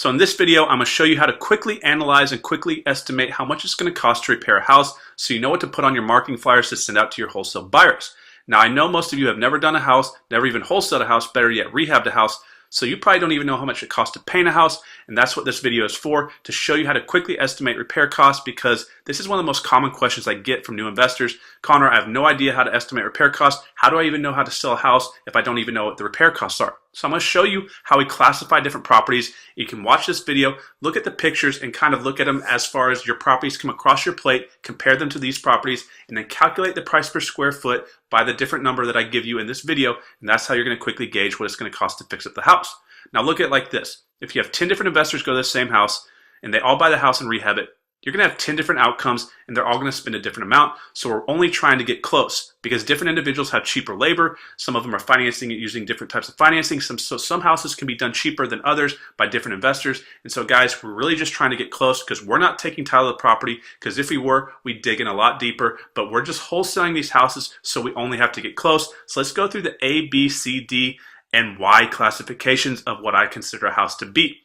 So in this video, I'm going to show you how to quickly analyze and quickly estimate how much it's going to cost to repair a house so you know what to put on your marketing flyers to send out to your wholesale buyers. Now I know most of you have never done a house, never even wholesaled a house, better yet rehabbed a house, so you probably don't even know how much it costs to paint a house, and that's what this video is for, to show you how to quickly estimate repair costs, because this is one of the most common questions I get from new investors. Connor, I have no idea how to estimate repair costs. How do I even know how to sell a house if I don't even know what the repair costs are? So I'm going to show you how we classify different properties. You can watch this video, look at the pictures, and kind of look at them as far as your properties come across your plate, compare them to these properties, and then calculate the price per square foot by the different number that I give you in this video, and that's how you're going to quickly gauge what it's going to cost to fix up the house. Now look at it like this. If you have 10 different investors go to the same house, and they all buy the house and rehab it, you're going to have 10 different outcomes, and they're all going to spend a different amount. So we're only trying to get close, because different individuals have cheaper labor. Some of them are financing it using different types of financing. Some houses can be done cheaper than others by different investors. And so guys, we're really just trying to get close, because we're not taking title of the property, because if we were, we'd dig in a lot deeper, but we're just wholesaling these houses, so we only have to get close. So let's go through the A, B, C, D, and Y classifications of what I consider a house to be.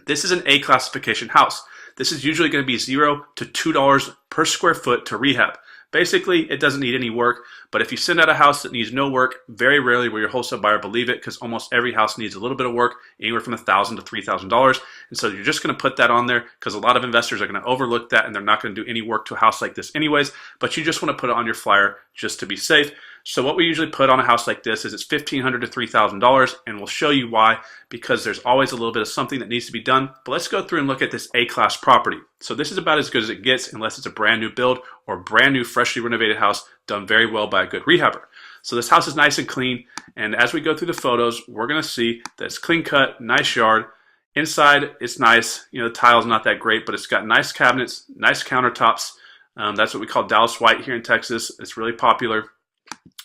This is an A classification house. This is usually going to be $0 to $2 per square foot to rehab. Basically, it doesn't need any work, but if you send out a house that needs no work, very rarely will your wholesale buyer believe it, because almost every house needs a little bit of work, anywhere from $1,000 to $3,000. And so you're just going to put that on there, because a lot of investors are going to overlook that, and they're not going to do any work to a house like this anyways, but you just want to put it on your flyer just to be safe. So what we usually put on a house like this is it's $1,500 to $3,000, and we'll show you why, because there's always a little bit of something that needs to be done. But let's go through and look at this A-class property. So this is about as good as it gets, unless it's a brand new build or brand new freshly renovated house done very well by a good rehabber. So this house is nice and clean, and as we go through the photos, we're going to see that it's clean cut, nice yard. Inside, it's nice. You know, the tile's not that great, but it's got nice cabinets, nice countertops. That's what we call Dallas White here in Texas. It's really popular.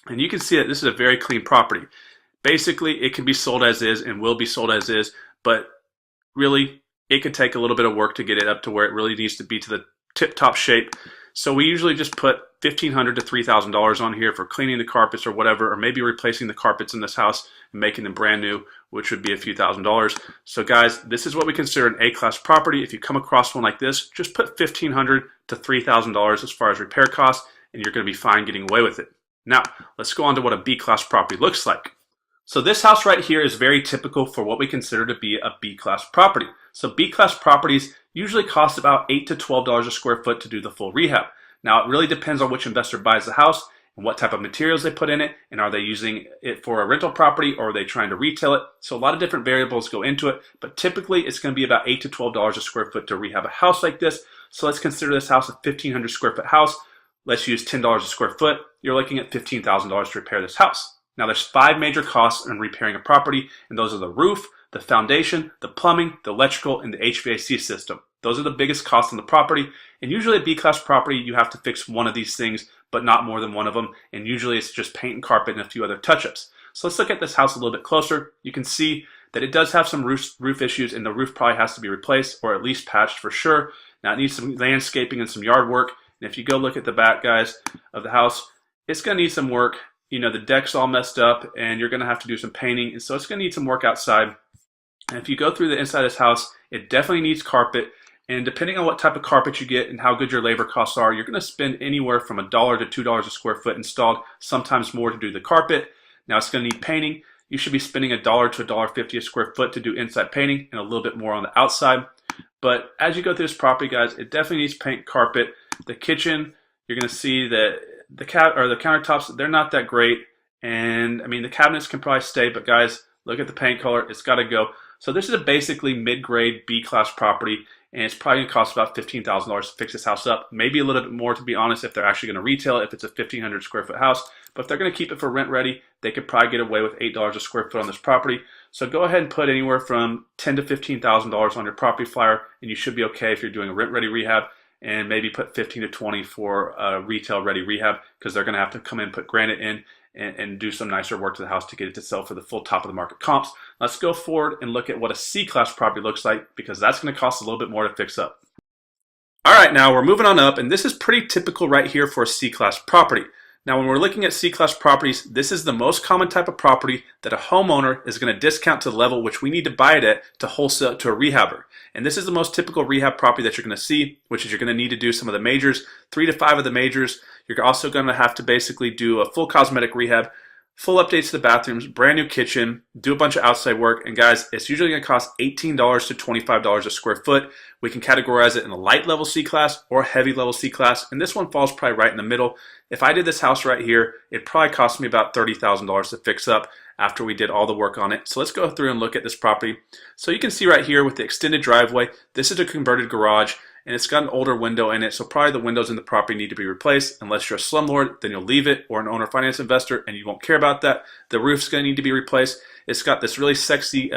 And you can see that this is a very clean property. Basically, it can be sold as is and will be sold as is, but really, it could take a little bit of work to get it up to where it really needs to be to the tip-top shape. So we usually just put $1,500 to $3,000 on here for cleaning the carpets or whatever, or maybe replacing the carpets in this house and making them brand new, which would be a few $1,000s. So guys, this is what we consider an A-class property. If you come across one like this, just put $1,500 to $3,000 as far as repair costs, and you're going to be fine getting away with it. Now, let's go on to what a B-class property looks like. So this house right here is very typical for what we consider to be a B-class property. So B-class properties usually cost about $8 to $12 a square foot to do the full rehab. Now, it really depends on which investor buys the house and what type of materials they put in it, and are they using it for a rental property or are they trying to retail it? So a lot of different variables go into it, but typically it's going to be about $8 to $12 a square foot to rehab a house like this. So let's consider this house a 1,500 square foot house. Let's use $10 a square foot. You're looking at $15,000 to repair this house. Now there's 5 major costs in repairing a property, and those are the roof, the foundation, the plumbing, the electrical, and the HVAC system. Those are the biggest costs on the property, and usually a B-class property you have to fix one of these things, but not more than one of them, and usually it's just paint and carpet and a few other touch-ups. So let's look at this house a little bit closer. You can see that it does have some roof issues, and the roof probably has to be replaced or at least patched for sure. Now it needs some landscaping and some yard work. And if you go look at the back, guys, of the house, it's going to need some work. You know, the deck's all messed up, and you're going to have to do some painting, and so it's going to need some work outside. And if you go through the inside of this house, it definitely needs carpet, and depending on what type of carpet you get and how good your labor costs are, you're going to spend anywhere from $1 to $2 a square foot installed, sometimes more to do the carpet. Now it's going to need painting. You should be spending $1 to $1.50 a square foot to do inside painting, and a little bit more on the outside. But as you go through this property, guys, it definitely needs paint, carpet. The kitchen, you're going to see that the countertops, they're not that great, and I mean the cabinets can probably stay, but guys, look at the paint color, it's got to go. So this is a basically mid-grade B-class property, and it's probably going to cost about $15,000 to fix this house up, maybe a little bit more, to be honest, if they're actually going to retail it, if it's a 1,500 square foot house. But if they're going to keep it for rent ready, they could probably get away with $8 a square foot on this property. So go ahead and put anywhere from $10,000 to $15,000 on your property flyer, and you should be okay if you're doing a rent ready rehab. And maybe put 15 to 20 for a retail ready rehab, because they're going to have to come in, put granite in, and do some nicer work to the house to get it to sell for the full top of the market comps. Let's go forward and look at what a C-class property looks like, because that's going to cost a little bit more to fix up. All right, now we're moving on up, and this is pretty typical right here for a C-class property. Now, when we're looking at C-class properties, this is the most common type of property that a homeowner is going to discount to the level which we need to buy it at to wholesale to a rehabber. And this is the most typical rehab property that you're going to see, which is you're going to need to do some of the majors, 3 to 5 of the majors. You're also going to have to basically do a full cosmetic rehab, full updates to the bathrooms, brand new kitchen, do a bunch of outside work. And guys, it's usually going to cost $18 to $25 a square foot. We can categorize it in a light level C-class or heavy level C-class. And this one falls probably right in the middle. If I did this house right here, it probably cost me about $30,000 to fix up after we did all the work on it. So let's go through and look at this property. So you can see right here with the extended driveway, this is a converted garage. And it's got an older window in it, so probably the windows in the property need to be replaced. Unless you're a slumlord, then you'll leave it, or an owner finance investor, and you won't care about that. The roof's going to need to be replaced. It's got this really sexy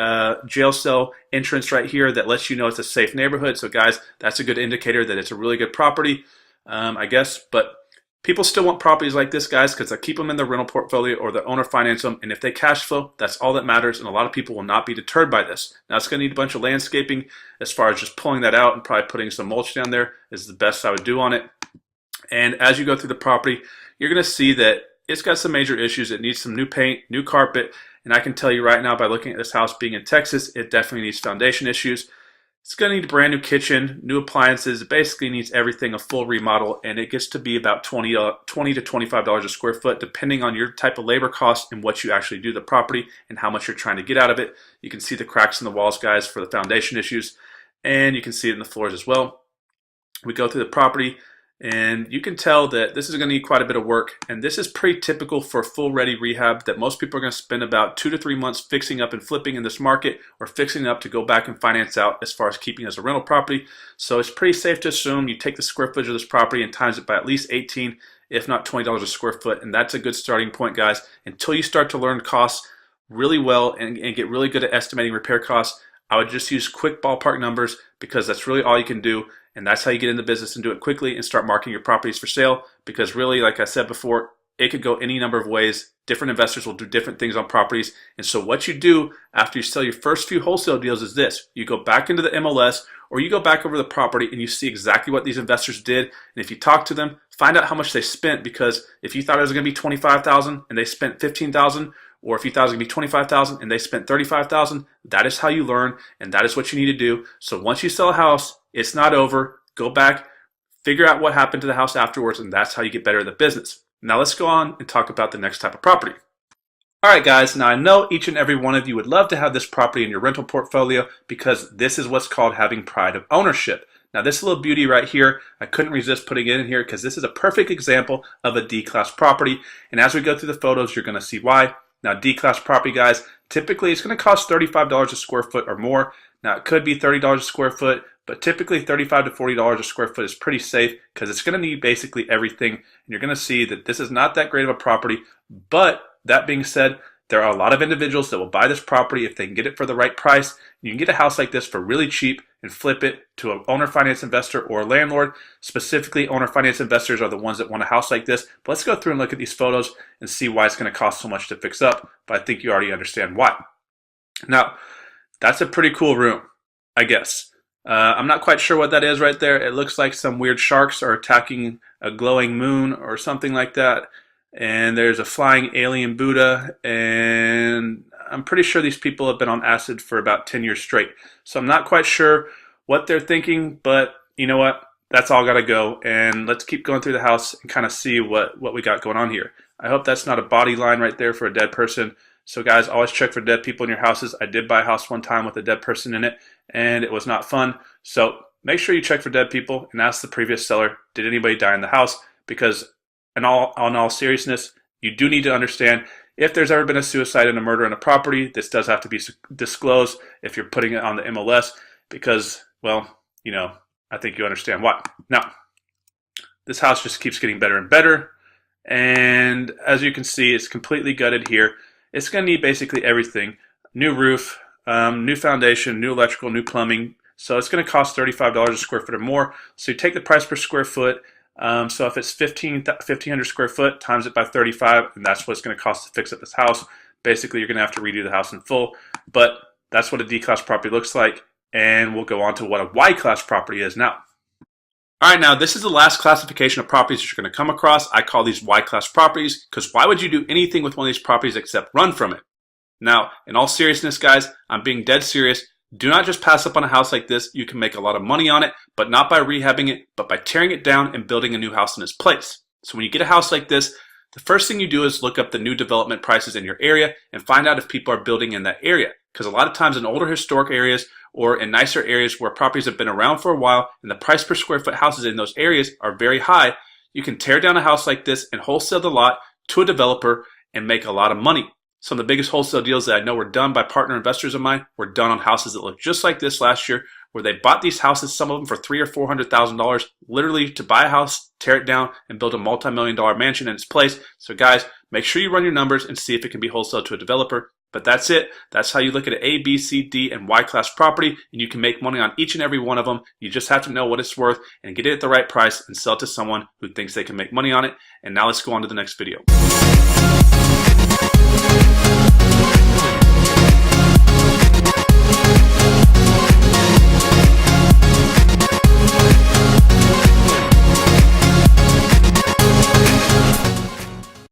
jail cell entrance right here that lets you know it's a safe neighborhood. So guys, that's a good indicator that it's a really good property, I guess. But people still want properties like this, guys, because they keep them in their rental portfolio or the owner finance them. And if they cash flow, that's all that matters. And a lot of people will not be deterred by this. Now, it's going to need a bunch of landscaping as far as just pulling that out and probably putting some mulch down there is the best I would do on it. And as you go through the property, you're going to see that it's got some major issues. It needs some new paint, new carpet. And I can tell you right now by looking at this house being in Texas, it definitely needs foundation issues. It's going to need a brand new kitchen, new appliances. It basically needs everything, a full remodel, and it gets to be about $20 to $25 a square foot, depending on your type of labor cost and what you actually do to the property and how much you're trying to get out of it. You can see the cracks in the walls, guys, for the foundation issues, and you can see it in the floors as well. We go through the property, and you can tell that this is going to need quite a bit of work, and this is pretty typical for full ready rehab that most people are going to spend about 2 to 3 months fixing up and flipping in this market, or fixing up to go back and finance out as far as keeping it as a rental property. So it's pretty safe to assume you take the square footage of this property and times it by at least 18, if not $20 a square foot, and that's a good starting point, guys. Until you start to learn costs really well and get really good at estimating repair costs, I would just use quick ballpark numbers, because that's really all you can do. And that's how you get in the business and do it quickly and start marketing your properties for sale. Because really, like I said before, it could go any number of ways. Different investors will do different things on properties. And so what you do after you sell your first few wholesale deals is this. You go back into the MLS, or you go back over the property and you see exactly what these investors did. And if you talk to them, find out how much they spent, because if you thought it was going to be $25,000 and they spent $15,000, or if you thought it was going to be $25,000 and they spent $35,000, that is how you learn, and that is what you need to do. So once you sell a house, it's not over. Go back, figure out what happened to the house afterwards, and that's how you get better at the business. Now let's go on and talk about the next type of property. All right, guys, now I know each and every one of you would love to have this property in your rental portfolio, because this is what's called having pride of ownership. Now this little beauty right here, I couldn't resist putting it in here because this is a perfect example of a D-class property. And as we go through the photos, you're going to see why. Now, D-class property, guys, typically it's going to cost $35 a square foot or more. Now, it could be $30 a square foot, but typically $35 to $40 a square foot is pretty safe, because it's going to need basically everything. And you're going to see that this is not that great of a property. But that being said, there are a lot of individuals that will buy this property if they can get it for the right price. You can get a house like this for really cheap and flip it to an owner finance investor or a landlord. Specifically, owner finance investors are the ones that want a house like this. But let's go through and look at these photos and see why it's going to cost so much to fix up. But I think you already understand why. Now, that's a pretty cool room, I guess. I'm not quite sure what that is right there. It looks like some weird sharks are attacking a glowing moon or something like that. And there's a flying alien Buddha, and I'm pretty sure these people have been on acid for about 10 years straight. So I'm not quite sure what they're thinking, but you know what? That's all got to go, and let's keep going through the house and kind of see what we got going on here. I hope that's not a body line right there for a dead person. So guys, always check for dead people in your houses. I did buy a house one time with a dead person in it, and it was not fun. So make sure you check for dead people and ask the previous seller, did anybody die in the house? Because in all seriousness, you do need to understand, if there's ever been a suicide and a murder in a property, this does have to be disclosed if you're putting it on the MLS, because, well, you know, I think you understand why. Now, this house just keeps getting better and better, and as you can see, it's completely gutted here. It's going to need basically everything. New roof, new foundation, new electrical, new plumbing. So it's going to cost $35 a square foot or more. So you take the price per square foot. So if it's 1,500 square foot, times it by 35, and that's what it's going to cost to fix up this house. Basically, you're going to have to redo the house in full. But that's what a D-class property looks like. And we'll go on to what a Y-class property is now. All right, now this is the last classification of properties that you're going to come across. I call these Y-class properties because why would you do anything with one of these properties except run from it? Now, in all seriousness, guys, I'm being dead serious. Do not just pass up on a house like this. You can make a lot of money on it, but not by rehabbing it, but by tearing it down and building a new house in its place. So when you get a house like this, the first thing you do is look up the new development prices in your area and find out if people are building in that area. Because a lot of times in older historic areas or in nicer areas where properties have been around for a while and the price per square foot houses in those areas are very high, you can tear down a house like this and wholesale the lot to a developer and make a lot of money. Some of the biggest wholesale deals that I know were done by partner investors of mine were done on houses that looked just like this last year, where they bought these houses, some of them for $300,000 or $400,000, literally to buy a house, tear it down, and build a multi-million-dollar mansion in its place. So guys, make sure you run your numbers and see if it can be wholesaled to a developer. But that's it. That's how you look at an A, B, C, D, and Y-class property, and you can make money on each and every one of them. You just have to know what it's worth and get it at the right price and sell it to someone who thinks they can make money on it. And now let's go on to the next video.